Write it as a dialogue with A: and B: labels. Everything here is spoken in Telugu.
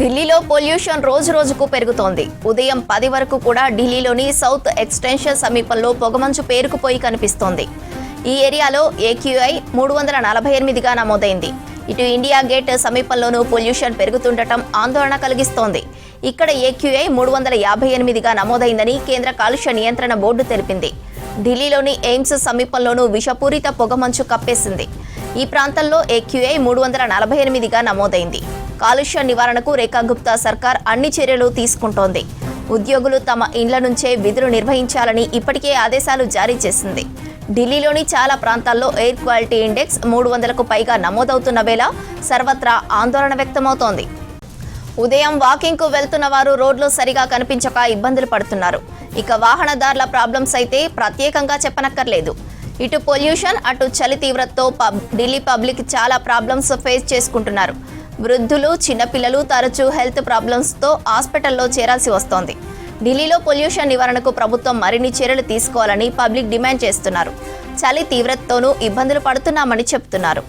A: ఢిల్లీలో పొల్యూషన్ రోజు రోజుకు పెరుగుతోంది. ఉదయం 10 వరకు కూడా ఢిల్లీలోని సౌత్ ఎక్స్టెన్షన్ సమీపంలో పొగమంచు పేరుకుపోయి కనిపిస్తోంది. ఈ ఏరియాలో AQI 348గా నమోదైంది. ఇటు ఇండియా గేట్ సమీపంలోనూ పొల్యూషన్ పెరుగుతుండటం ఆందోళన కలిగిస్తోంది. ఇక్కడ AQI 358గా నమోదైందని కేంద్ర కాలుష్య నియంత్రణ బోర్డు తెలిపింది. ఢిల్లీలోని ఎయిమ్స్ సమీపంలోనూ విషపూరిత పొగమంచు కప్పేసింది. ఈ ప్రాంతంలో AQI 348గా నమోదైంది. కాలుష్య నివారణకు రేఖా గుప్తా సర్కార్ అన్ని చర్యలు తీసుకుంటోంది. ఉద్యోగులు తమ ఇండ్ల నుంచే విధులు నిర్వహించాలని ఇప్పటికే ఆదేశాలు జారీ చేసింది. ఢిల్లీలోని చాలా ప్రాంతాల్లో ఎయిర్ క్వాలిటీ ఇండెక్స్ 300కు పైగా నమోదవుతున్న వేళ సర్వత్రా ఆందోళన వ్యక్తమవుతోంది. ఉదయం వాకింగ్కు వెళ్తున్న వారు రోడ్లు సరిగా కనిపించక ఇబ్బందులు పడుతున్నారు. ఇక వాహనదారుల ప్రాబ్లమ్స్ అయితే ప్రత్యేకంగా చెప్పనక్కర్లేదు. ఇటు పొల్యూషన్, అటు చలి తీవ్రతతో ఢిల్లీ పబ్లిక్ చాలా ప్రాబ్లమ్స్ ఫేస్ చేసుకుంటున్నారు. వృద్ధులు, చిన్నపిల్లలు తరచూ హెల్త్ ప్రాబ్లమ్స్తో హాస్పిటల్లో చేరాల్సి వస్తోంది. ఢిల్లీలో పొల్యూషన్ నివారణకు ప్రభుత్వం మరిన్ని చర్యలు తీసుకోవాలని పబ్లిక్ డిమాండ్ చేస్తున్నారు. చలి తీవ్రతతోనూ ఇబ్బందులు పడుతున్నామని చెబుతున్నారు.